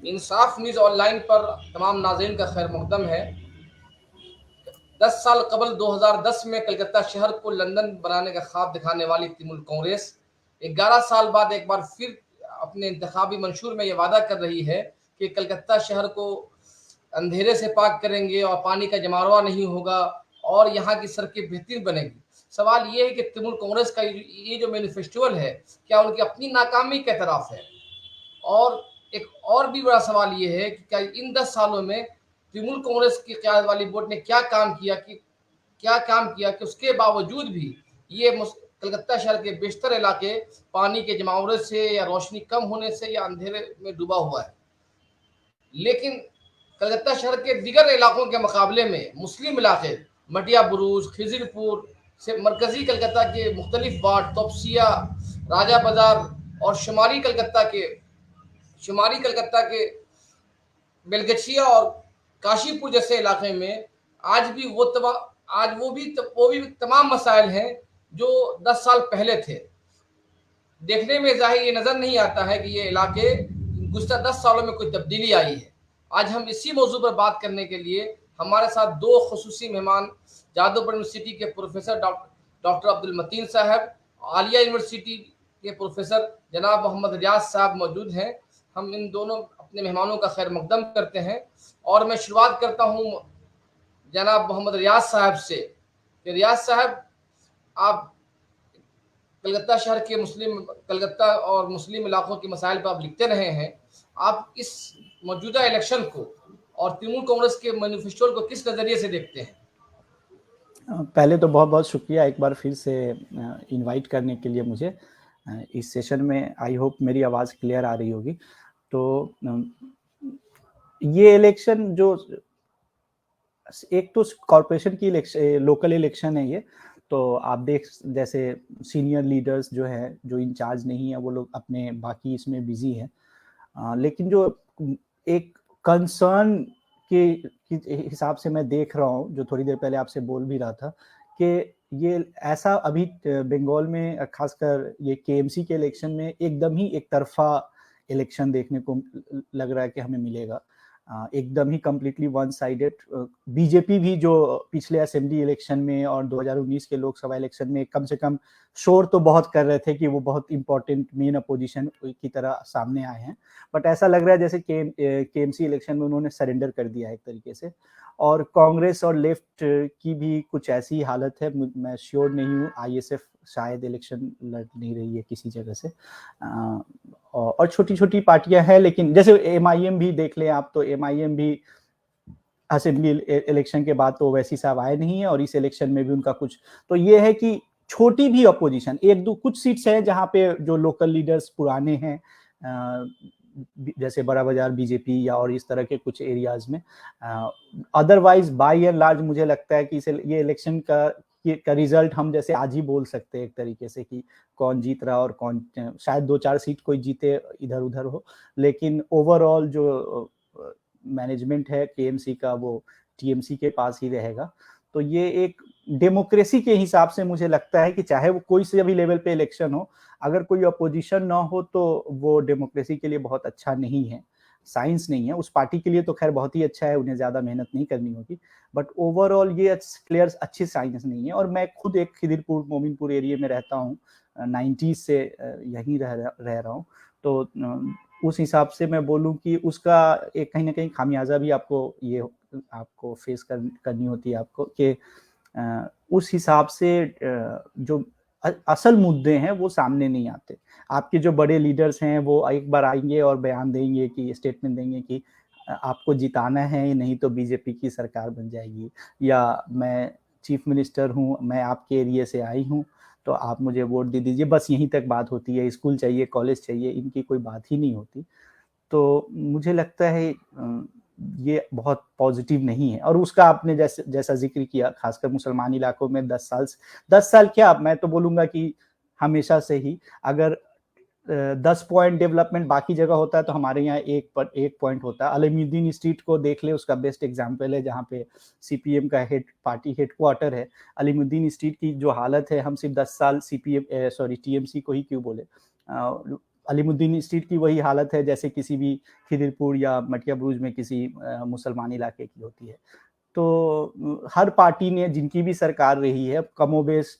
इंसाफ news online पर तमाम नाज़रीन का खैर मकदम है। 10 साल कबल 2010 में कलकत्ता शहर को लंदन बनाने का ख्वाब दिखाने वाली तृणमूल कांग्रेस 11 साल बाद एक बार फिर अपने इंतखाबी मंशूर में ये वादा कर रही है कि कलकत्ता शहर को अंधेरे से पाक करेंगे और पानी का जमावड़ा नहीं होगा और यहाँ की सड़कें बेहतरीन बनेगी। सवाल ये है कि तृणमूल कांग्रेस का ये जो मैनिफेस्टोल है, क्या उनकी अपनी नाकामी के तरफ है? और एक और भी बड़ा सवाल ये है कि क्या इन 10 सालों में तृणमूल कांग्रेस की क़यादत वाली बोर्ड ने क्या काम किया कि उसके बावजूद भी ये कलकत्ता शहर के बेशतर इलाके पानी के जमावड़े से या रोशनी कम होने से या अंधेरे में डूबा हुआ है। लेकिन कलकत्ता शहर के दीगर इलाकों के मुकाबले में मुस्लिम इलाके मटिया बुरुज, खिजरपुर से मरकजी कलकत्ता के मुख्तलिफ वार्ड तोपसिया, राजा बाजार और शुमारी कलकत्ता के बेलगछिया और काशीपुर जैसे इलाके में आज भी वो भी तमाम मसाइल हैं जो 10 साल पहले थे। देखने में ज़ाहिर ये नज़र नहीं आता है कि ये इलाके गुज़श्ता 10 सालों में कोई तब्दीली आई है। आज हम इसी मौजू पर बात करने के लिए हमारे साथ 2 ख़ुसूसी मेहमान जादवपुर यूनिवर्सिटी के प्रोफेसर डॉक्टर अब्दुल मतीन साहब, आलिया यूनिवर्सिटी के प्रोफेसर जनाब मोहम्मद रियाज साहब मौजूद हैं। हम इन दोनों अपने मेहमानों का खैर मकदम करते हैं और मैं शुरुआत करता हूँ जनाब मोहम्मद रियाज साहब से कि रियाज साहब, आप कलकत्ता और मुस्लिम इलाकों के मसाइल पर आप लिखते रहे हैं। आप इस मौजूदा इलेक्शन को और तृणमूल कांग्रेस के मैनिफेस्टो को किस नज़रिए से देखते हैं? पहले तो बहुत बहुत शुक्रिया एक बार फिर से इनवाइट करने के लिए मुझे इस सेशन में। आई होप मेरी आवाज़ क्लियर आ रही होगी। तो ये इलेक्शन जो एक तो कॉरपोरेशन की लोकल इलेक्शन है ये, तो आप देख जैसे सीनियर लीडर्स जो है जो इंचार्ज नहीं है वो लोग अपने बाकी इसमें बिजी हैं, लेकिन जो एक कंसर्न के हिसाब से मैं देख रहा हूँ, जो थोड़ी देर पहले आपसे बोल भी रहा था कि ये ऐसा अभी बंगाल में खासकर ये केएमसी के इलेक्शन में एकदम ही एक तरफा इलेक्शन देखने को लग रहा है कि हमें मिलेगा। एकदम ही कंप्लीटली वन साइडेड। बीजेपी भी जो पिछले असेंबली इलेक्शन में और 2019 के लोकसभा इलेक्शन में कम से कम शोर तो बहुत कर रहे थे कि वो बहुत इंपॉर्टेंट मेन अपोजिशन की तरह सामने आए हैं, बट ऐसा लग रहा है जैसे केएमसी इलेक्शन में उन्होंने सरेंडर कर दिया है एक तरीके से। और कांग्रेस और लेफ्ट की भी कुछ ऐसी हालत है, मैं श्योर नहीं हूँ। आईएसएफ शायद इलेक्शन लड़ नहीं रही है किसी जगह से, और छोटी छोटी पार्टियां हैं, लेकिन जैसे एमआईएम भी देख लें आप, तो एमआईएम भी असेंबली इलेक्शन के बाद तो वैसी साहब आए नहीं है, और इस इलेक्शन में भी उनका कुछ तो ये है कि छोटी भी अपोजिशन एक दो कुछ सीट्स हैं जहां पे जो लोकल लीडर्स पुराने हैं, जैसे बड़ा बाजार बीजेपी या और इस तरह के कुछ एरियाज में। अदरवाइज बाय एंड लार्ज मुझे लगता है कि ये इलेक्शन का रिजल्ट हम जैसे आज ही बोल सकते हैं एक तरीके से कि कौन जीत रहा और कौन, शायद 2-4 सीट कोई जीते इधर उधर हो, लेकिन ओवरऑल जो मैनेजमेंट है केएमसी का वो टीएमसी के पास ही रहेगा। तो ये एक डेमोक्रेसी के हिसाब से मुझे लगता है कि चाहे वो कोई से भी लेवल पे इलेक्शन हो, अगर कोई अपोजिशन ना हो तो वो डेमोक्रेसी के लिए बहुत अच्छा नहीं है, साइंस नहीं है। उस पार्टी के लिए तो खैर बहुत ही अच्छा है, उन्हें ज्यादा मेहनत नहीं करनी होगी, बट ओवरऑल ये क्लियर अच्छी साइंस नहीं है। और मैं खुद एक खिदिरपुर मोमिनपुर एरिया में रहता हूँ, 90s से यहीं रह रहा हूँ, तो उस हिसाब से मैं बोलूँ कि उसका एक कहीं ना कहीं खामियाजा भी आपको फेस करनी होती है आपको, कि उस हिसाब से जो असल मुद्दे हैं वो सामने नहीं आते। आपके जो बड़े लीडर्स हैं वो एक बार आएंगे और बयान देंगे कि स्टेटमेंट देंगे कि आपको जिताना है, नहीं तो बीजेपी की सरकार बन जाएगी, या मैं चीफ मिनिस्टर हूँ, मैं आपके एरिया से आई हूँ तो आप मुझे वोट दे दीजिए। बस यहीं तक बात होती है, स्कूल चाहिए, कॉलेज चाहिए, इनकी कोई बात ही नहीं होती। तो मुझे लगता है ये बहुत पॉजिटिव नहीं है। और उसका आपने जैसा जिक्र किया, खासकर मुसलमान इलाकों में 10 साल क्या, मैं तो बोलूंगा कि हमेशा से ही अगर 10 पॉइंट डेवलपमेंट बाकी जगह होता है तो हमारे यहाँ एक पॉइंट होता है। अलीमुद्दीन स्ट्रीट को देख ले, उसका बेस्ट एग्जांपल है, जहाँ पे सीपीएम का पार्टी हेडक्वार्टर है। अलीमुद्दीन स्ट्रीट की जो हालत है, हम सिर्फ 10 साल टीएमसी को ही क्यों बोले, अलीमुद्दीन स्ट्रीट की वही हालत है जैसे किसी भी खिदिरपुर या मटिया बुरुज में किसी मुसलमान इलाके की होती है। तो हर पार्टी ने जिनकी भी सरकार रही है कमोबेश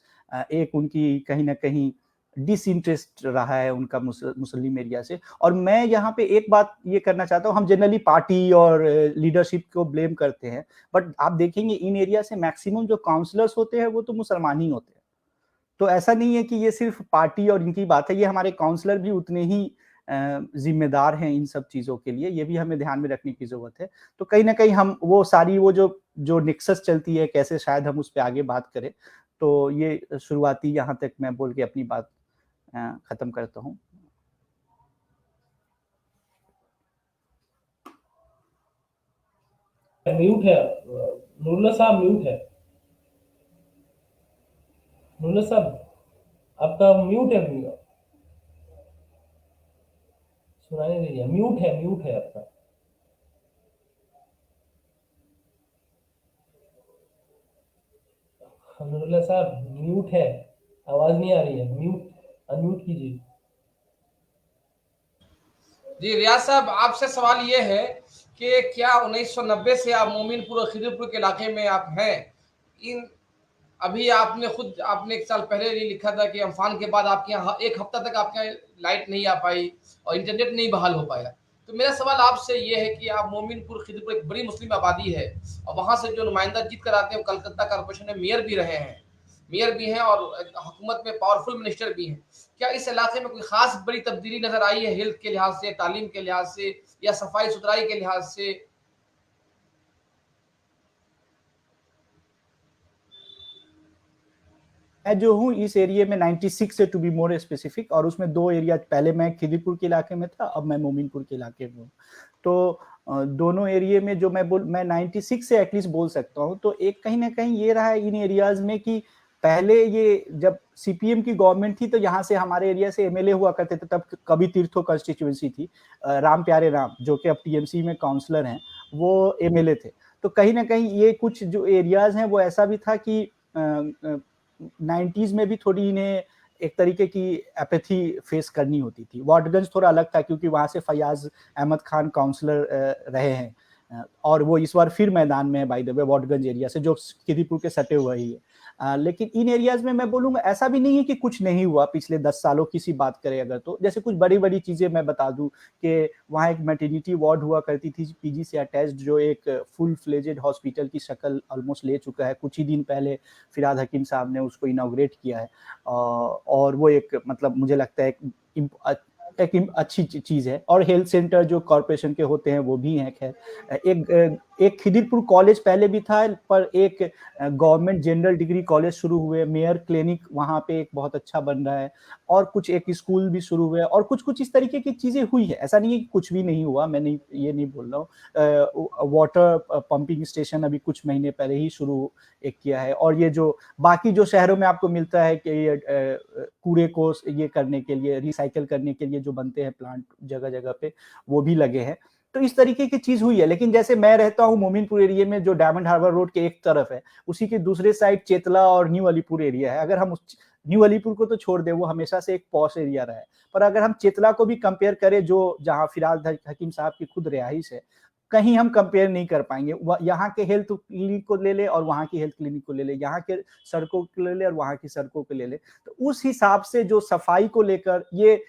एक उनकी कहीं ना कहीं डिसइंटरेस्ट रहा है उनका मुस्लिम एरिया से। और मैं यहाँ पे एक बात ये करना चाहता हूँ, हम जनरली पार्टी और लीडरशिप को ब्लेम करते हैं, बट आप देखेंगे इन एरिया से मैक्सिमम जो काउंसलर्स होते हैं वो तो मुसलमान ही होते हैं। तो ऐसा नहीं है कि ये सिर्फ पार्टी और इनकी बात है, ये हमारे काउंसलर भी उतने ही जिम्मेदार हैं इन सब चीज़ों के लिए, ये भी हमें ध्यान में रखने की ज़रूरत है। तो कहीं ना कहीं हम वो सारी वो जो निक्सस चलती है कैसे शायद हम उस पर आगे बात करें। तो ये शुरुआती यहाँ तक मैं बोल के अपनी बात खत्म करता हूँ। म्यूट है नूरुल्लाह साहब, म्यूट है नूरुल्लाह साहब, आपका म्यूट है, सुनाई नहीं दे रहा, म्यूट है आपका। नूरुल्लाह साहब म्यूट है, आवाज नहीं आ रही है, अनम्यूट कीजिए। जी रियाज साहब, आपसे सवाल ये है कि क्या 1990 से आप मोमिनपुर और खिदिरपुर के इलाके में आप हैं? इन अभी आपने एक साल पहले लिखा था कि अम्फान के बाद आपके यहाँ एक हफ्ता तक आपके यहाँ लाइट नहीं आ पाई और इंटरनेट नहीं बहाल हो पाया। तो मेरा सवाल आपसे ये है कि आप मोमिनपुर खिदिरपुर एक बड़ी मुस्लिम आबादी है और वहाँ से जो नुमाइंदा जीत कर आते हैं वो कलकत्ता कॉर्पोरेशन में मेयर भी हैं और हुकूमत में पावरफुल मिनिस्टर भी हैं। क्या इस इलाके में कोई खास बड़ी तब्दीली नजर आई है हेल्थ के लिहाज से, तालीम के लिहाज से या सफाई सुथराई के लिहाज से? मैं जो हूँ इस एरिया में 96 से टू बी मोर स्पेसिफिक, और उसमें दो एरिया, पहले मैं खिदिरपुर के इलाके में था, अब मैं मोमिनपुर के इलाके में हूँ। तो दोनों एरिया में जो मैं 96 से एटलीस्ट बोल सकता हूँ। तो एक कहीं ना कहीं ये रहा है इन एरियाज में कि पहले ये जब सीपीएम की गवर्नमेंट थी तो यहाँ से हमारे एरिया से एमएलए हुआ करते थे, तब कभी तीर्थो कंस्टिट्यूएंसी थी, राम प्यारे राम जो कि अब टीएमसी में काउंसलर हैं वो एमएलए थे। तो कहीं ना कहीं ये कुछ जो एरियाज हैं वो ऐसा भी था कि 90s में भी थोड़ी इन्हें एक तरीके की एपैथी फेस करनी होती थी। वाटगंज थोड़ा अलग था क्योंकि वहाँ से फयाज अहमद खान काउंसलर रहे हैं और वो इस बार फिर मैदान में है by the way, Watganj area से जो खिदीपुर के सटे हुए ही है। लेकिन इन एरियाज में मैं बोलूँगा ऐसा भी नहीं है कि कुछ नहीं हुआ पिछले 10 सालों की सी बात करें अगर, तो जैसे कुछ बड़ी बड़ी चीज़ें मैं बता दूं कि वहाँ एक मैटरनिटी वार्ड हुआ करती थी पीजी से अटैच्ड, जो एक फुल फ्लेजेड हॉस्पिटल की शक्ल ऑलमोस्ट ले चुका है। कुछ ही दिन पहले फिराद हकीम साहब ने उसको इनॉग्रेट किया है और वो एक मतलब मुझे लगता है एक अच्छी चीज़ है। और हेल्थ सेंटर जो कॉरपोरेशन के होते हैं वो भी हैं। खैर एक खिदिरपुर कॉलेज पहले भी था, पर एक गवर्नमेंट जनरल डिग्री कॉलेज शुरू हुए, मेयर क्लिनिक वहाँ पे एक बहुत अच्छा बन रहा है, और कुछ एक स्कूल भी शुरू हुए, और कुछ इस तरीके की चीज़ें हुई है। ऐसा नहीं है कि कुछ भी नहीं हुआ, मैं ये नहीं बोल रहा हूँ। वाटर पंपिंग स्टेशन अभी कुछ महीने पहले ही शुरू एक किया है, और ये जो बाकी जो शहरों में आपको मिलता है कि ये कूड़े को ये करने के लिए, रिसाइकल करने के लिए जो बनते हैं प्लांट जगह जगह पे, वो भी लगे हैं। तो इस तरीके की चीज हुई है। लेकिन जैसे मैं रहता हूँ मोमिनपुर एरिया में जो डायमंड हार्बर रोड के एक तरफ है, उसी के दूसरे साइड चेतला और न्यू अलीपुर एरिया है। अगर हम न्यू अलीपुर को तो छोड़ दें, वो हमेशा से एक पॉश एरिया रहा है, पर अगर हम चेतला को भी कंपेयर करें जो जहाँ फिराद हकीम साहब की खुद रिहाइश है, कहीं हम कंपेयर नहीं कर पाएंगे। यहाँ के हेल्थ क्लिनिक को ले ले और वहाँ की हेल्थ क्लिनिक को ले ले, यहाँ के सड़कों को ले ले और वहाँ की सड़कों को ले ले, तो उस हिसाब से जो सफाई को लेकर ये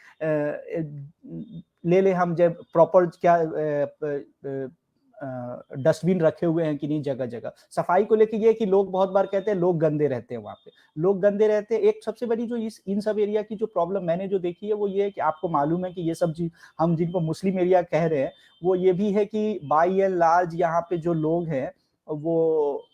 ले ले हम जब प्रॉपर क्या डस्टबिन रखे हुए हैं कि नहीं जगह जगह। सफाई को लेके ये कि लोग बहुत बार कहते हैं लोग गंदे रहते हैं, वहाँ पे लोग गंदे रहते हैं। एक सबसे बड़ी जो इन सब एरिया की जो प्रॉब्लम मैंने जो देखी है वो ये है कि आपको मालूम है कि ये सब हम जिनको मुस्लिम एरिया कह रहे हैं वो ये भी है कि बाई एंड लार्ज यहाँ पे जो लोग हैं वो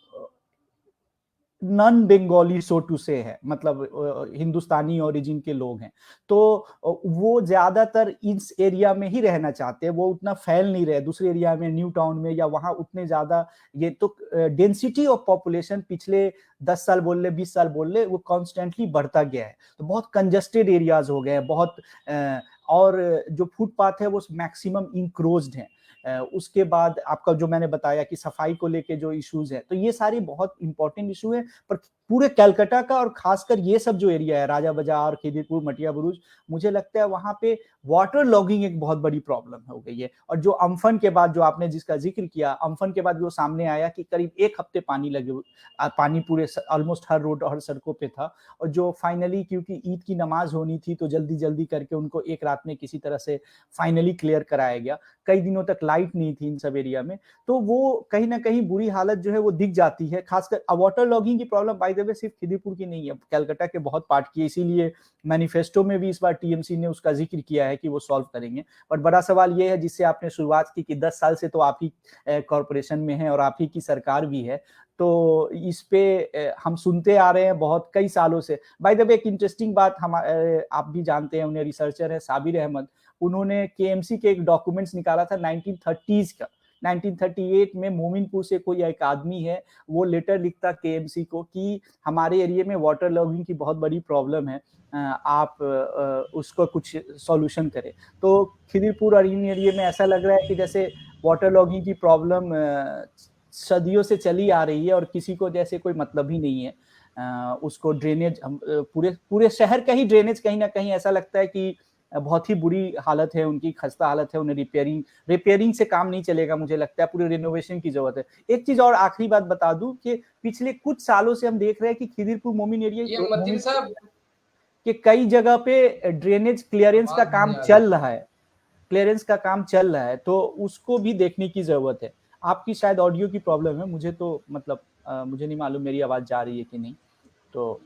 नॉन बंगाली सो टू से है, मतलब हिंदुस्तानी ओरिजिन के लोग हैं। तो वो ज्यादातर इस एरिया में ही रहना चाहते हैं, वो उतना फैल नहीं रहे दूसरे एरिया में, न्यू टाउन में या वहाँ उतने ज्यादा। ये तो डेंसिटी ऑफ पॉपुलेशन पिछले 10 साल बोल ले 20 साल बोल ले वो कॉन्स्टेंटली बढ़ता गया है। तो बहुत कंजस्टेड एरियाज हो गए हैं बहुत, और जो फुटपाथ है वो मैक्सिमम इंक्रोज्ड है। उसके बाद आपका जो मैंने बताया कि सफाई को लेके जो इश्यूज है, तो ये सारी बहुत इंपॉर्टेंट इशू है। पर पूरे कलकत्ता का और खासकर ये सब जो एरिया है, राजा बाजार, खिदिरपुर, मटिया बुरुज, मुझे लगता है वहां पे वाटर लॉगिंग एक बहुत बड़ी प्रॉब्लम हो गई है। और जो अम्फन के बाद, जो आपने जिसका जिक्र किया, अम्फन के बाद वो सामने आया कि करीब 1 हफ्ते पानी पूरे ऑलमोस्ट हर रोड और सड़कों पे था। और जो फाइनली, क्योंकि ईद की नमाज होनी थी, तो जल्दी जल्दी करके उनको एक रात में किसी तरह से फाइनली क्लियर कराया गया। कई दिनों तक लाइट नहीं थी इन सब एरिया में, तो वो कहीं ना कहीं बुरी हालत जो है वो दिख जाती है। खासकर वाटर लॉगिंग की प्रॉब्लम बाय द वे सिर्फ खिदीपुर की नहीं है, कलकत्ता के बहुत पार्ट की है। इसीलिए मैनिफेस्टो में भी इस बार टीएमसी ने उसका जिक्र किया है कि वो सॉल्व करेंगे। बट बड़ा सवाल ये है, जिससे आपने शुरुआत की, कि 10 साल से तो आप ही कॉरपोरेशन में हैं और आप ही की सरकार भी है, तो इस पे हम सुनते आ रहे हैं बहुत कई सालों से। बाय द वे एक इंटरेस्टिंग बात, हम आप भी जानते हैं, उन्हें रिसर्चर है साबिर अहमद, उन्होंने केएमसी के एक डॉक्यूमेंट्स निकाला था 1930s का। 1938 में मोमिनपुर से कोई एक आदमी है, वो लेटर लिखता केएमसी को कि हमारे एरिया में वाटर लॉगिंग की बहुत बड़ी प्रॉब्लम है, आप उसको कुछ सॉल्यूशन करें। तो खिदिरपुर और इन एरिया में ऐसा लग रहा है कि जैसे वाटर लॉगिंग की प्रॉब्लम सदियों से चली आ रही है और किसी को जैसे कोई मतलब ही नहीं है। उसको ड्रेनेज, पूरे पूरे शहर का ही ड्रेनेज कहीं ना कहीं ऐसा लगता है कि बहुत ही बुरी हालत है उनकी, खस्ता हालत है। उन्हें रिपेयरिंग से काम नहीं चलेगा, मुझे लगता है पूरे रिनोवेशन की जरूरत है। एक चीज और आखिरी बात बता दूं कि पिछले कुछ सालों से हम देख रहे हैं कि खिदिरपुर मोमिन ये मतीन साहब के कई जगह पे ड्रेनेज क्लियरेंस का आवाज काम नहीं आ रही। चल रहा है, तो उसको भी देखने की जरूरत है। आपकी शायद ऑडियो की प्रॉब्लम है, मुझे तो मतलब मुझे नहीं मालूम मेरी आवाज जा रही है कि नहीं। तो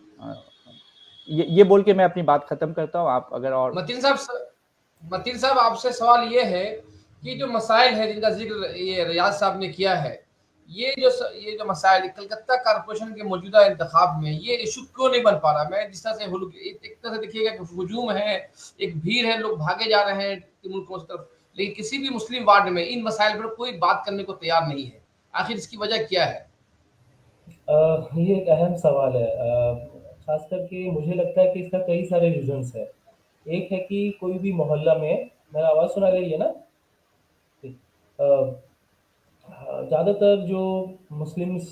ये बोल के मैं अपनी बात खत्म करता हूँ। आप अगर और मतीन साहब आपसे सवाल ये है कि जो मसाइल है जिनका जिक्र ये रियाज साहब ने किया है, ये जो मसाइल कलकत्ता कारपोरेशन के मौजूदा इंतखाब में ये इशू क्यों नहीं बन पा रहा? मैं जिस तरह से एक तरह से देखिएगा कि हुजूम है, एक भीड़ है, लोग भागे जा रहे हैं मुल्कों की तरफ, लेकिन किसी भी मुस्लिम वार्ड में इन मसाइल पर कोई बात करने को तैयार नहीं है। आखिर इसकी वजह क्या है? ये एक अहम सवाल है। खास करके मुझे लगता है कि इसका कई सारे रीजंस है। एक है कि कोई भी मोहल्ला में, मेरा आवाज़ सुना रही है ना? ठीक। ज़्यादातर जो मुस्लिम्स,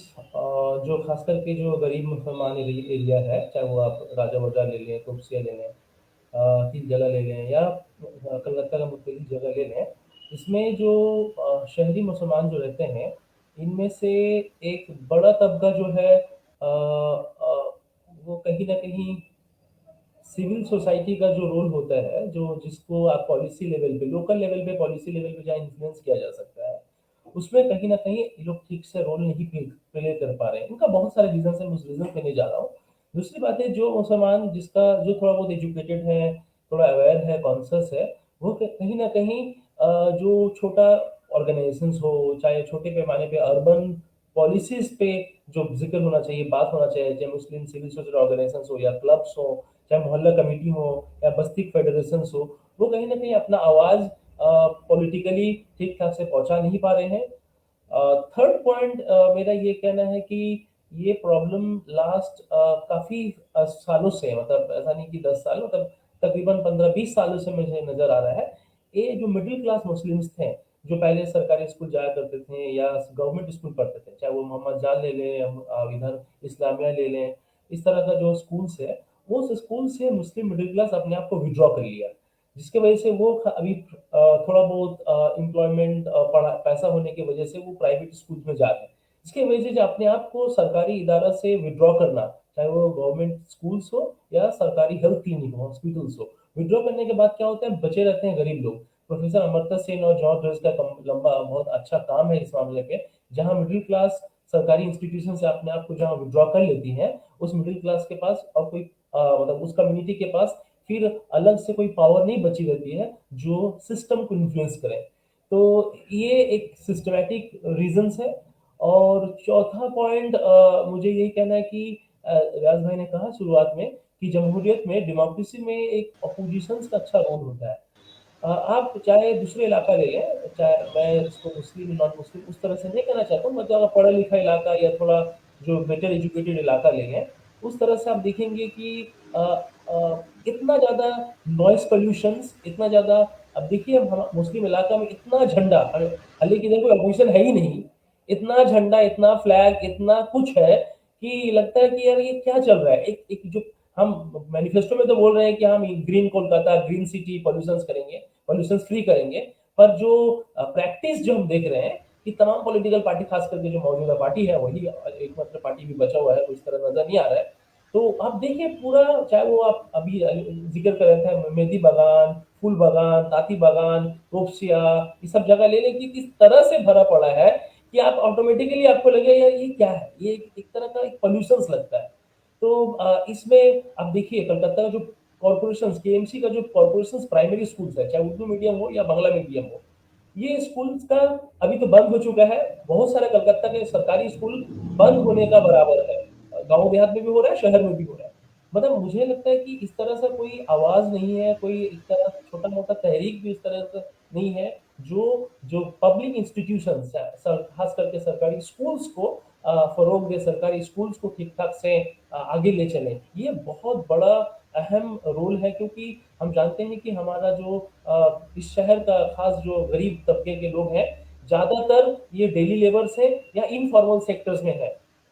जो खास करके जो गरीब मुसलमान एरिया है, चाहे वो आप राजा बाजार ले लें, तुबसिया ले लें, तीन जगह ले लें, या कलकत्ता का मुख्तलिफ जगह ले लें, इसमें जो शहरी मुसलमान जो रहते हैं, इनमें से एक बड़ा तबका जो है, वो कहीं ना कहीं सिविल सोसाइटी का जो रोल होता है, जो जिसको आप पॉलिसी लेवल पे, लोकल लेवल पे, पॉलिसी लेवल पे जहाँ इन्फ्लुएंस किया जा सकता है, उसमें कहीं ना कहीं ये लोग ठीक से रोल नहीं प्ले कर पा रहे हैं। इनका बहुत सारे रीजन है, मैं उस रीजन पे नहीं जा रहा हूँ। दूसरी बात है, जो मुसलमान जिसका जो थोड़ा बहुत एजुकेटेड है, थोड़ा अवेयर है, कॉन्शियस है, वो कहीं ना कहीं जो छोटा ऑर्गेनाइजेशंस हो, चाहे छोटे पैमाने पे अर्बन पॉलिसीज पे जो जिक्र होना चाहिए, बात होना चाहिए, चाहे मुस्लिम सिविल सोसाइटी ऑर्गेनाइजेशंस हो, या क्लब्स हो, चाहे मोहल्ला कमेटी हो, या बस्ती फेडरेशन हो, वो कहीं ना कहीं अपना आवाज पॉलिटिकली ठीक ठाक से पहुंचा नहीं पा रहे हैं। थर्ड पॉइंट मेरा ये कहना है कि ये प्रॉब्लम लास्ट काफी सालों से, मतलब ऐसा नहीं कि 10 साल, मतलब तकरीबन 15-20 सालों से मुझे नजर आ रहा है। ये जो मिडिल क्लास मुस्लिम्स थे, जो पहले सरकारी स्कूल जाया करते थे या गवर्नमेंट स्कूल पढ़ते थे, चाहे वो मोहम्मद जान ले लें, इधर इस्लामिया ले लें, इस तरह का जो स्कूल्स है, वो उस स्कूल से मुस्लिम मिडिल क्लास अपने आप को विड्रॉ कर लिया, जिसके वजह से वो अभी थोड़ा बहुत एम्प्लॉयमेंट, पढ़ा, पैसा होने की वजह से वो प्राइवेट स्कूल में जा रहे हैं। इसकी वजह से अपने आप को सरकारी इदारा से विड्रॉ करना, चाहे वो गवर्नमेंट स्कूल्स हो या सरकारी हेल्थ क्लिनिक हो, हॉस्पिटल्स हो, विड्रॉ करने के बाद क्या होता है, बचे रहते हैं गरीब लोग। प्रोफेसर अमर्त्य सेन और जॉर्ज ड्रेस का लंबा बहुत अच्छा काम है इस मामले पे, जहां मिडिल क्लास सरकारी इंस्टीट्यूशन से अपने आप को जहां विड्रॉ कर लेती है, उस मिडिल क्लास के पास और कोई मतलब उस कम्युनिटी के पास फिर अलग से कोई पावर नहीं बची रहती है जो सिस्टम को इन्फ्लुएंस करे। तो ये एक सिस्टमैटिक रीजंस है। और चौथा पॉइंट मुझे यही कहना है कि रियाज भाई ने कहा शुरुआत में कि जमहूरियत में, डेमोक्रेसी में एक अपोजिशन का अच्छा रोल होता है। आप चाहे दूसरे इलाका ले लें, चाहे मैं इसको मुस्लिम नॉन मुस्लिम उस तरह से नहीं कहना चाहता हूँ, मतलब पढ़ा लिखा इलाका या थोड़ा जो बेटर एजुकेटेड इलाका ले लें, उस तरह से आप देखेंगे कि इतना ज़्यादा नॉइस पोल्यूशन, इतना ज़्यादा अब देखिए हम मुस्लिम इलाका में इतना झंडा, हालांकि इधर कोई अपोजिशन है ही नहीं, इतना झंडा, इतना फ्लैग, इतना कुछ है कि लगता है कि यार ये क्या चल रहा है। एक एक जो हम मैनिफेस्टो में तो बोल रहे हैं कि हम green Kolkata, green city, pollution free करेंगे, पर जो प्रैक्टिस जो हम देख रहे हैं कि तमाम पॉलिटिकल पार्टी, खास करके जो मौजूदा पार्टी है वही एकमात्र पार्टी भी बचा हुआ है, कोई इस तरह नजर नहीं आ रहा है। तो आप देखिए पूरा, चाहे वो आप अभी जिक्र कर रहे थे मेहंदी बागान, फूल बागान, ताती बागान, रोपसिया, ये सब जगह ले लें कि किस तरह से भरा पड़ा है कि आप ऑटोमेटिकली आपको लगे यार ये क्या है, ये एक तरह का एक पॉल्यूशन लगता है। तो इसमें आप देखिए कलकत्ता का जो कॉर्पोरेशन, केएमसी का जो कॉर्पोरेशन प्राइमरी स्कूल्स है, चाहे उर्दू मीडियम हो या बांग्ला मीडियम हो, ये स्कूल्स का अभी तो बंद हो चुका है। बहुत सारे कलकत्ता के सरकारी स्कूल बंद होने का बराबर है, गांव देहात में भी हो रहा है, शहर में भी हो रहा है। मतलब मुझे लगता है कि इस तरह से कोई आवाज नहीं है, कोई इस तरह छोटा मोटा तहरीक भी इस तरह से नहीं है जो जो पब्लिक इंस्टीट्यूशन है, खास करके सरकारी स्कूल्स को फरोग दे, सरकारी स्कूल्स को ठीक ठाक से आगे ले चले। ये बहुत बड़ा अहम रोल है, क्योंकि हम जानते हैं कि हमारा जो इस शहर का खास जो गरीब तबके के लोग हैं, ज्यादातर ये डेली लेबर्स हैं या इनफॉर्मल सेक्टर्स में है।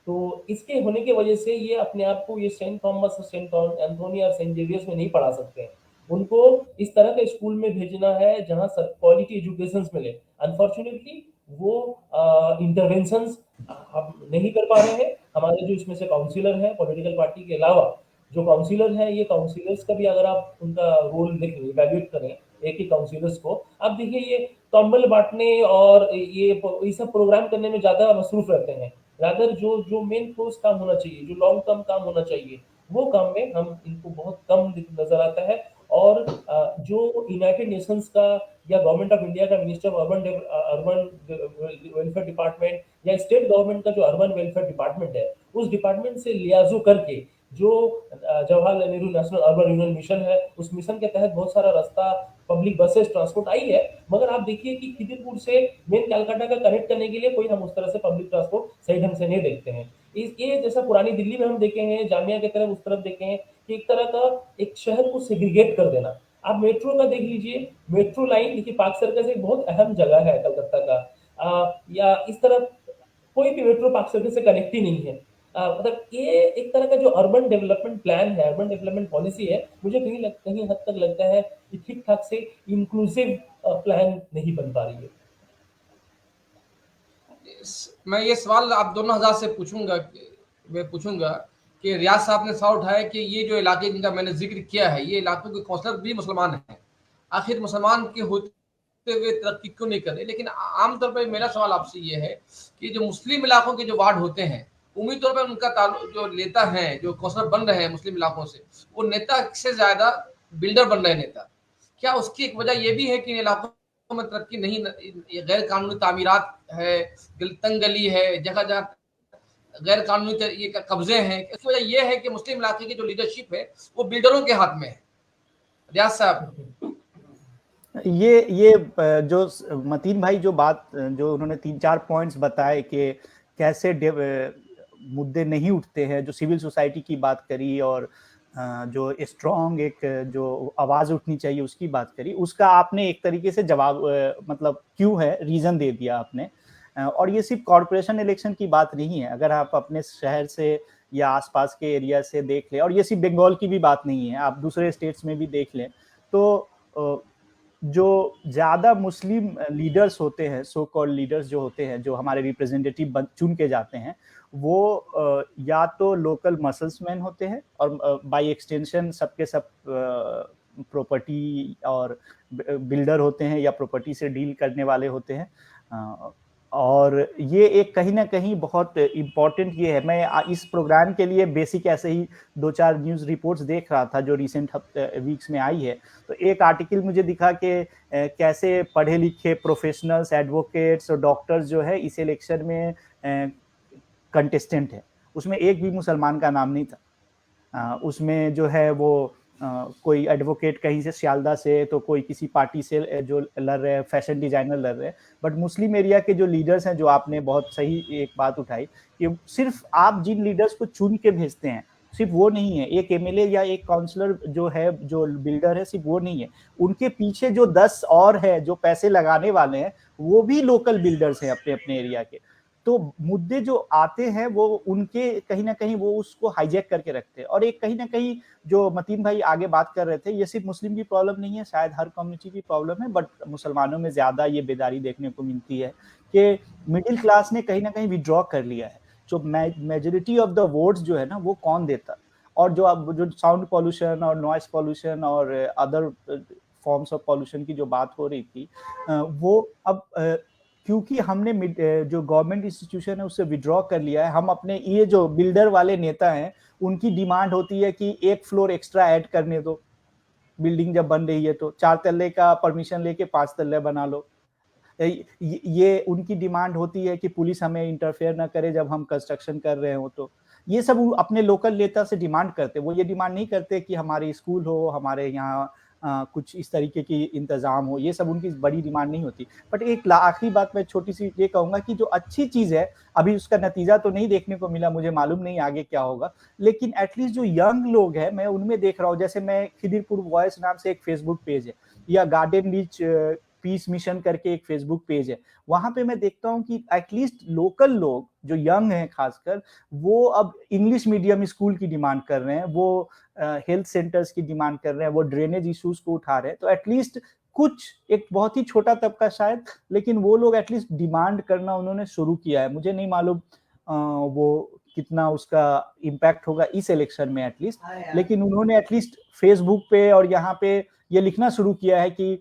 तो इसके होने की वजह से ये अपने आप को ये सेंट थॉमस, सेंट एंथोनी और सेंट जेवियर्स में नहीं पढ़ा सकते हैं। उनको इस तरह के स्कूल में भेजना है जहां क्वालिटी एजुकेशन मिले। अनफॉर्चुनेटली वो इंटरवेंशन हम नहीं कर पा रहे हैं। हमारे जो इसमें से काउंसिलर हैं पॉलिटिकल पार्टी के अलावा, जो काउंसिलर हैं, ये काउंसिलर्स का भी अगर आप उनका रोल देखें, इवैल्यूएट करें एक ही काउंसिलर्स को, आप देखिए ये कंबल बांटने और ये सब प्रोग्राम करने में ज्यादा मसरूफ रहते हैं। रादर जो जो मेन ठोस काम होना चाहिए, जो लॉन्ग टर्म काम होना चाहिए, वो काम में हम इनको बहुत कम नजर आता है। और जो यूनाइटेड नेशंस का या गवर्नमेंट ऑफ इंडिया का minister of urban welfare department या स्टेट गवर्नमेंट का जो अर्बन वेलफेयर डिपार्टमेंट है, उस डिपार्टमेंट से लियाजो करके जो Jawaharlal Nehru national urban renewal mission है, उस मिशन के तहत बहुत सारा रास्ता पब्लिक बसेस ट्रांसपोर्ट आई है। मगर आप देखिए कि खिदिरपुर से मेन कलकत्ता का कनेक्ट करने के लिए कोई हम उस तरह से पब्लिक ट्रांसपोर्ट सही ढंग से नहीं देखते हैं। ये जैसा पुरानी दिल्ली में हम देखे हैं, जामिया की तरफ उस तरफ देखे हैं कि एक तरह का एक शहर को सेग्रीगेट कर देना। आप मेट्रो का देख लीजिए, मेट्रो लाइन देखिए, पार्क सर्कस एक बहुत अहम जगह है कलकत्ता का, या इस तरफ कोई भी मेट्रो पार्क सर्कल से कनेक्ट ही नहीं है। मतलब ये एक तरह का जो अर्बन डेवलपमेंट प्लान है, अर्बन डेवलपमेंट पॉलिसी है, मुझे कहीं हद तक लगता है कि ठीक ठाक से इंक्लूसिव प्लान नहीं बन पा रही है। मैं ये सवाल आप दोनों हजार से पूछूंगा कि रियाज साहब ने सवाल उठाया कि ये जो इलाके जिनका मैंने जिक्र किया है, ये इलाकों के काउंसलर भी मुसलमान हैं, आखिर मुसलमान के होते हुए तरक्की क्यों नहीं करे। लेकिन आमतौर पर मेरा सवाल आपसे ये है कि जो मुस्लिम इलाकों के जो वार्ड होते हैं, उम्मीद तौर पर उनका जो नेता है, जो काउंसलर बन रहे हैं मुस्लिम इलाकों से, वो नेता से ज्यादा बिल्डर बन रहे नेता। क्या उसकी एक वजह यह भी है कि इन इलाकों में तरक्की नहीं, गैर कानूनी तामीरात है, तंग गली है, जगह जगह गैर कानूनी ये कब्जे हैं। इसकी वजह यह है कि मुस्लिम इलाके की जो लीडरशिप है वो बिल्डरों के हाथ में है। रियाज साहब, ये जो मतीन भाई जो उन्होंने 3-4 पॉइंट्स बताए कि कैसे मुद्दे नहीं उठते हैं, जो सिविल सोसाइटी की बात करी और जो स्ट्रॉन्ग एक जो आवाज उठनी चाहिए उसकी बात करी, उसका आपने एक तरीके से जवाब मतलब क्यों है रीजन दे दिया आपने। और ये सिर्फ कॉर्पोरेशन इलेक्शन की बात नहीं है, अगर आप अपने शहर से या आसपास के एरिया से देख लें, और ये सिर्फ बंगाल की भी बात नहीं है, आप दूसरे स्टेट्स में भी देख लें, तो जो ज्यादा मुस्लिम लीडर्स होते हैं, सो कॉल्ड लीडर्स जो होते हैं, जो हमारे रिप्रेजेंटेटिव चुन के जाते हैं, वो या तो लोकल मसल्समैन होते हैं और बाय एक्सटेंशन सबके सब प्रॉपर्टी और बिल्डर होते हैं या प्रॉपर्टी से डील करने वाले होते हैं। और ये एक कहीं ना कहीं बहुत इम्पोर्टेंट ये है। मैं इस प्रोग्राम के लिए बेसिक ऐसे ही 2-4 न्यूज़ रिपोर्ट्स देख रहा था जो रिसेंट वीक्स में आई है, तो एक आर्टिकल मुझे दिखा कि कैसे पढ़े लिखे प्रोफेशनल्स, एडवोकेट्स और डॉक्टर्स जो है इस इलेक्शन में कंटेस्टेंट है, उसमें एक भी मुसलमान का नाम नहीं था। उसमें जो है वो कोई एडवोकेट कहीं से सियालदा से, तो कोई किसी पार्टी से जो लड़ रहे हैं, फैशन डिजाइनर लड़ रहे हैं। बट मुस्लिम एरिया के जो लीडर्स हैं, जो आपने बहुत सही एक बात उठाई कि सिर्फ आप जिन लीडर्स को चुन के भेजते हैं सिर्फ वो नहीं है, एक एमएलए या एक काउंसलर जो है, जो बिल्डर है, सिर्फ वो नहीं है, उनके पीछे जो 10 और है जो पैसे लगाने वाले हैं, वो भी लोकल बिल्डर्स हैं अपने अपने एरिया के। तो मुद्दे जो आते हैं वो उनके कहीं ना कहीं वो उसको हाईजैक करके रखते हैं। और एक कहीं ना कहीं जो मतीन भाई आगे बात कर रहे थे, ये सिर्फ मुस्लिम की प्रॉब्लम नहीं है, शायद हर कम्युनिटी की प्रॉब्लम है, बट मुसलमानों में ज्यादा ये बेदारी देखने को मिलती है कि मिडिल क्लास ने कहीं ना कहीं विड्रॉ कर लिया है। जो मेजोरिटी ऑफ द वोट्स जो है ना, वो कौन देता, और जो अब जो साउंड पॉल्यूशन और नॉइस पॉल्यूशन और अदर फॉर्म्स ऑफ पॉल्यूशन की जो बात हो रही थी, वो अब क्योंकि हमने जो गवर्नमेंट इंस्टीट्यूशन है उससे विड्रॉ कर लिया है, हम अपने ये जो बिल्डर वाले नेता हैं उनकी डिमांड होती है कि एक फ्लोर एक्स्ट्रा ऐड करने दो, बिल्डिंग जब बन रही है तो 4 तल्ले का परमिशन लेके 5 तल्ले बना लो। ये उनकी डिमांड होती है कि पुलिस हमें इंटरफेयर ना करे जब हम कंस्ट्रक्शन कर रहे हो। तो ये सब अपने लोकल नेता से डिमांड करते, वो ये डिमांड नहीं करते कि हमारे स्कूल हो, हमारे यहाँ कुछ इस तरीके की इंतजाम हो, ये सब उनकी बड़ी डिमांड नहीं होती। बट एक आखिरी बात मैं छोटी सी ये कहूंगा कि जो अच्छी चीज है, अभी उसका नतीजा तो नहीं देखने को मिला, मुझे मालूम नहीं आगे क्या होगा, लेकिन एटलीस्ट जो यंग लोग हैं मैं उनमें देख रहा हूँ, जैसे मैं खिदिरपुर वॉइस नाम से एक फेसबुक पेज है, या गार्डन रीच पीस मिशन करके एक फेसबुक पेज है, वहां पे मैं देखता हूँ कि एटलीस्ट लोकल लोग जो यंग हैं खासकर, वो अब इंग्लिश मीडियम स्कूल की डिमांड कर रहे हैं, वो हेल्थ सेंटर्स की डिमांड कर रहे हैं, वो ड्रेनेज इश्यूज को उठा रहे हैं। तो एटलीस्ट कुछ, एक बहुत ही छोटा तबका शायद, लेकिन वो लोग एटलीस्ट डिमांड करना उन्होंने शुरू किया है। मुझे नहीं मालूम वो कितना उसका इम्पैक्ट होगा इस इलेक्शन में एटलीस्ट, लेकिन उन्होंने एटलीस्ट फेसबुक पे और यहाँ पे ये लिखना शुरू किया है कि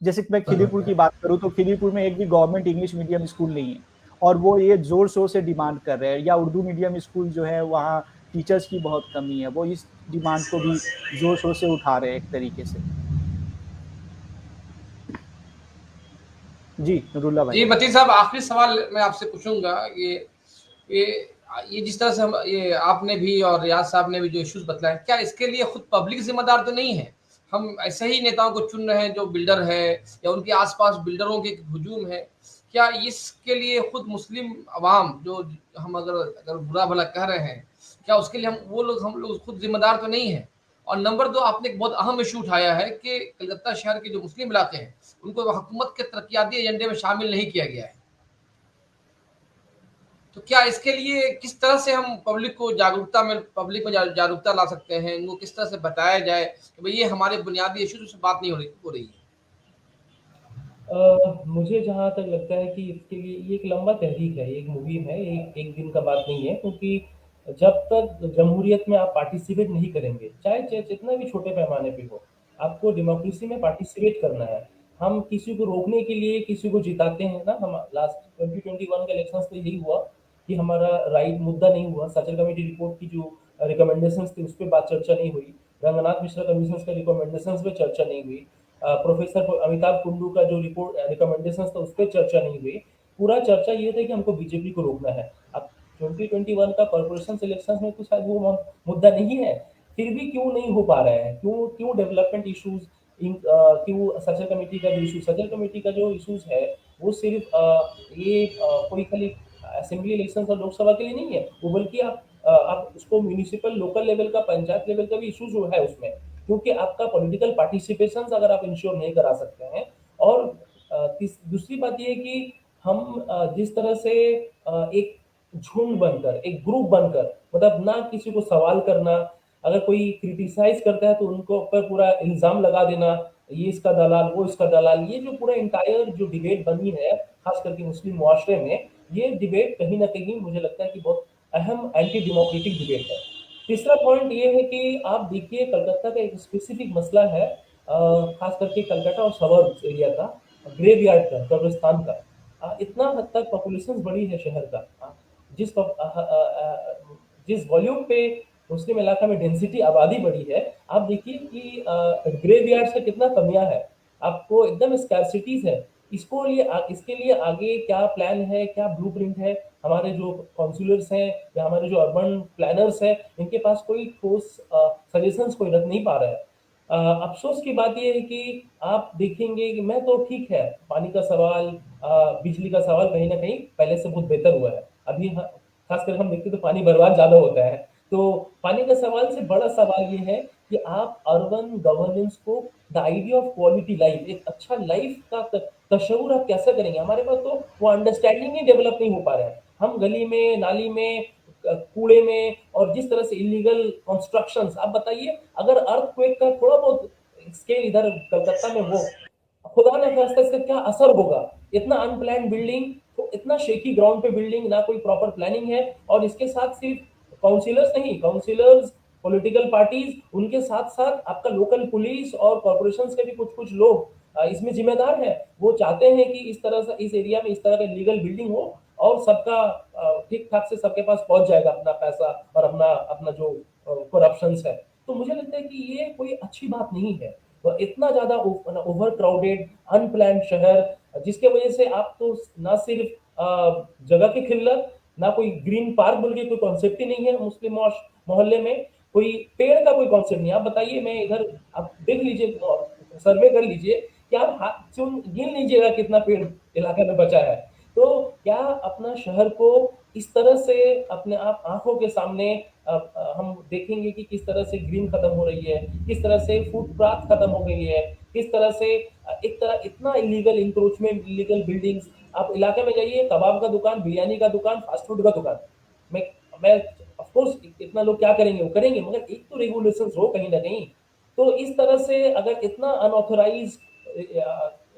जैसे मैं खिदिरपुर की बात करूं तो खिदिरपुर में एक भी गवर्नमेंट इंग्लिश मीडियम स्कूल नहीं है, और वो ये जोर शोर से डिमांड कर रहे हैं, या उर्दू मीडियम स्कूल जो है वहाँ टीचर्स की बहुत कमी है, वो इस डिमांड को भी जोर शोर से उठा रहे हैं एक तरीके से। जी नूरुल्लाह भाई। जी मतीन साहब, आखिरी सवाल मैं आपसे पूछूंगा, ये ये जिस तरह से हम, ये आपने भी और रियाज साहब ने भी जो इश्यूज बतलाए, क्या इसके लिए खुद पब्लिक जिम्मेदार तो नहीं है? हम ऐसे ही नेताओं को चुन रहे हैं जो बिल्डर है, या उनके आसपास बिल्डरों के हुजूम है, क्या इसके लिए खुद मुस्लिम अवाम जो हम अगर अगर बुरा भला कह रहे हैं, क्या उसके लिए हम लोग खुद जिम्मेदार तो नहीं है? और नंबर 2, आपने एक बहुत अहम इशू उठाया है कि कलकत्ता शहर के जो मुस्लिम इलाके हैं उनको हुकूमत के तरक्याती एजेंडे में शामिल नहीं किया गया है। तो क्या इसके लिए किस तरह से हम पब्लिक में जागरूकता ला सकते हैं, इनको किस तरह से बताया जाए कि भाई ये हमारे बुनियादी इशू से बात नहीं हो रही है? मुझे जहाँ तक लगता है कि इसके लिए ये एक लंबा तहरीक है, एक मुहिम है, एक दिन का बात नहीं है, क्योंकि जब तक जमहूरियत में आप पार्टिसिपेट नहीं करेंगे, चाहे जितना भी छोटे पैमाने पे हो, आपको डेमोक्रेसी में पार्टिसिपेट करना है। हम किसी को रोकने के लिए किसी को जिताते हैं ना, हम लास्ट 2021 के इलेक्शंस में यही हुआ कि हमारा राइट मुद्दा नहीं हुआ। सचल कमेटी रिपोर्ट की जो रिकमेंडेशंस थी उस पर बात चर्चा नहीं हुई, रंगनाथ मिश्रा कमीशन के रिकमेंडेशंस पे चर्चा नहीं हुई, प्रोफेसर अमिताभ कुंडू का जो रिपोर्ट रिकमेंडेशंस था उस पर चर्चा नहीं हुई। पूरा चर्चा ये था कि हमको बीजेपी को रोकना है। अब 2021 का कॉर्पोरेशन इलेक्शन में तो शायद वो मुद्दा नहीं है, फिर भी क्यों नहीं हो पा रहा है, क्यों क्यों डेवलपमेंट इश्यूज, क्यों सचल कमेटी का जो इशू, सचल कमेटी का जो इशूज है वो सिर्फ कोई खाली असेंबली इलेक्शन और लोकसभा के लिए नहीं है, वो बल्कि आप उसको म्यूनिसिपल लोकल लेवल का, पंचायत लेवल का भी इशू जो है उसमें, क्योंकि आपका पॉलिटिकल पार्टिसिपेशन अगर आप इंश्योर नहीं करा सकते हैं। और दूसरी बात यह है कि हम जिस तरह से एक झुंड बनकर, एक ग्रुप बनकर, मतलब ना किसी को सवाल करना, अगर कोई क्रिटिसाइज करता है तो उनको ऊपर पूरा इल्जाम लगा देना, ये इसका दलाल, वो इसका दलाल, ये जो पूरा इंटायर जो डिबेट बनी है खास करके मुस्लिम मुआशरे में, ये डिबेट कहीं ना कहीं मुझे लगता है कि बहुत अहम एंटी डेमोक्रेटिक डिबेट है। तीसरा पॉइंट ये है कि आप देखिए कलकत्ता का एक स्पेसिफिक मसला है, खास करके कलकत्ता और सबर्ब्स एरिया का, ग्रेवयार्ड का, कब्रिस्तान का। इतना हद तक पॉपुलेशन बड़ी है शहर का, जिस वॉल्यूम पे मुस्लिम इलाका में डेंसिटी आबादी बढ़ी है, आप देखिए कि ग्रेवयार्ड से कितना कमियां है, आपको एकदम स्कैरसिटीज है। इसके लिए आगे क्या प्लान है, क्या ब्लूप्रिंट है? हमारे जो काउंसिलर्स हैं या हमारे जो अर्बन प्लानर्स हैं, इनके पास कोई ठोस सजेशंस कोई रख नहीं पा रहा है। अफसोस की बात यह है कि आप देखेंगे कि मैं तो ठीक है, पानी का सवाल, बिजली का सवाल कहीं ना कहीं पहले से बहुत बेहतर हुआ है। अभी खासकर हम देखते तो पानी बर्बाद ज्यादा होता है, तो पानी का सवाल से बड़ा सवाल ये है कि आप अर्बन गवर्नेंस को, the idea of quality life, एक अच्छा लाइफ का तस्वुर आप कैसे करेंगे? हमारे पास तो वो अंडरस्टैंडिंग ही डेवलप नहीं हो पा रहे हैं। हम गली में, नाली में, कूड़े में, और जिस तरह से इलीगल कंस्ट्रक्शंस, आप बताइए अगर अर्थक्वेक का थोड़ा बहुत स्केल इधर कलकत्ता में हो, खुदा न खास्ता इसका क्या असर होगा? इतना अनप्लान्ड बिल्डिंग, तो इतना शेकी ग्राउंड पे बिल्डिंग, ना कोई प्रॉपर प्लानिंग है, और इसके साथ सिर्फ काउंसिलर्स नहीं, काउंसिलर्स, पॉलिटिकल पार्टीज, उनके साथ साथ आपका लोकल पुलिस और कॉर्पोरेशंस के भी कुछ कुछ लोग इसमें जिम्मेदार है। वो चाहते हैं कि इस तरह से इस एरिया में इस तरह का लीगल बिल्डिंग हो, और सबका ठीक ठाक से सबके पास पहुंच जाएगा अपना पैसा और अपना अपना जो करप्शन है। तो मुझे लगता है कि ये कोई अच्छी बात नहीं है। तो इतना ज्यादा ओवर क्राउडेड अनप्लान्ड शहर, जिसके वजह से आप तो ना सिर्फ जगह की किल्लत, ना कोई ग्रीन पार्क बोल के कोई कॉन्सेप्ट ही नहीं है मुस्लिम मोहल्ले में, कोई पेड़ का कोई कॉन्सेप्ट नहीं। आप बताइए, मैं इधर, आप देख लीजिए, सर्वे कर लीजिए कि आप हाथ से गिन लीजिएगा कितना पेड़ इलाके में बचा है। तो क्या अपना शहर को इस तरह से अपने आप आंखों के सामने हम देखेंगे कि किस तरह से ग्रीन खत्म हो रही है, किस तरह से फुटपाथ खत्म हो गई है, किस तरह से एक तरह इतना इलीगल इंक्रोचमेंट, इलीगल बिल्डिंग्स। आप इलाके में जाइए, कबाब का दुकान, बिरयानी का दुकान, फास्ट फूड का दुकान। मैं ऑफ कोर्स, इतना लोग क्या करेंगे, वो करेंगे, मगर एक तो रेगुलेशंस हो कहीं ना कहीं। तो इस तरह से अगर इतना अनऑथराइज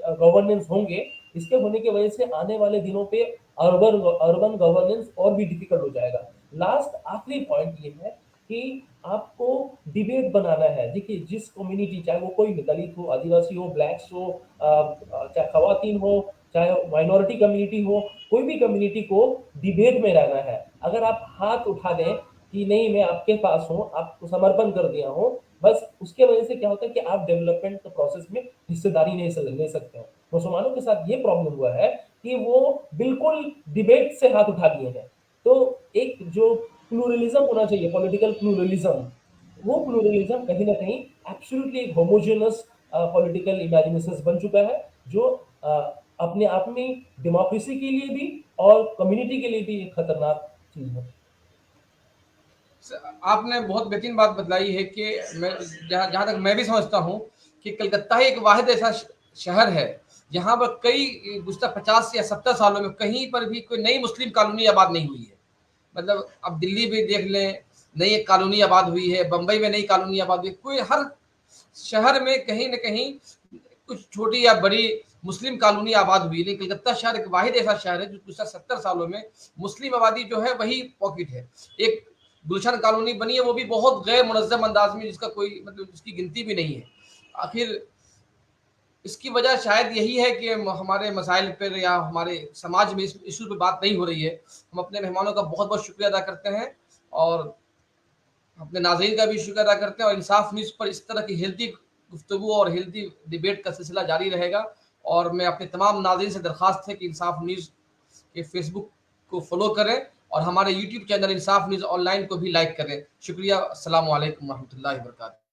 गवर्नेंस होंगे, इसके होने की वजह से आने वाले दिनों पे अर्बन गवर्नेंस और भी डिफिकल्ट हो जाएगा। लास्ट आखिरी पॉइंट ये है कि आपको डिबेट बनाना है। देखिए, जिस कम्युनिटी, चाहे वो कोई दलित हो, आदिवासी हो, ब्लैक्स हो, चाहे खवातीन हो, चाहे माइनॉरिटी कम्युनिटी हो, कोई भी कम्युनिटी को डिबेट में रहना है। अगर आप हाथ उठा दें कि नहीं मैं आपके पास हूँ, आपको समर्पण कर दिया हूँ, बस उसके वजह से क्या होता है कि आप डेवलपमेंट प्रोसेस में हिस्सेदारी नहीं ले सकते हैं। मुसलमानों के साथ ये प्रॉब्लम हुआ है कि वो बिल्कुल डिबेट से हाथ उठा दिए हैं। तो एक जो प्लूरलिज्म होना चाहिए, पॉलिटिकल प्लूरलिज्म, वो प्लूरलिज्म कहीं ना कहीं एब्सोल्युटली एक होमोजेनस पॉलिटिकल इमेजिनेशन बन चुका है, जो अपने आप में डेमोक्रेसी के लिए भी और कम्युनिटी के लिए भी एक खतरनाक चीज है। आपने बहुत बेहतरीन बात बतलाई है कि मैं जहाँ तक मैं भी समझता हूँ कि कलकत्ता ही एक वाहिद ऐसा शहर है जहाँ पर कई गुज़श्ता 50 या 70 सालों में कहीं पर भी कोई नई मुस्लिम कॉलोनी आबाद नहीं हुई है। मतलब अब दिल्ली भी देख लें, नई एक कॉलोनी आबाद हुई है, बम्बई में नई कॉलोनी आबाद हुई, कोई हर शहर में कहीं न कहीं कुछ छोटी या बड़ी मुस्लिम कॉलोनी आबाद हुई। लेकिन कलकत्ता शहर एक वाहिद ऐसा शहर है जो पिछले 70 सालों में मुस्लिम आबादी जो है वही पॉकेट है। एक गुलशन कॉलोनी बनी है, वो भी बहुत गैर मुनज़्ज़म अंदाज में, जिसका कोई मतलब जिसकी गिनती भी नहीं है। आखिर इसकी वजह शायद यही है कि हमारे मसाइल पर या हमारे समाज में इस इशू पे बात नहीं हो रही है। हम अपने मेहमानों का बहुत बहुत शुक्रिया अदा करते हैं और अपने नाज़रीन का भी शुक्र अदा करते हैं, और इंसाफ न्यूज़ पर इस तरह की हेल्दी गुफ्तगू और हेल्दी डिबेट का सिलसिला जारी रहेगा। और मैं अपने तमाम नाज़रीन से दरख्वास्त है कि इंसाफ न्यूज़ के फेसबुक को फॉलो करें और हमारे यूट्यूब चैनल इंसाफ न्यूज़ ऑनलाइन को भी लाइक करें। शुक्रिया। अस्सलामु अलैकुम व रहमतुल्लाहि व बरकातहू।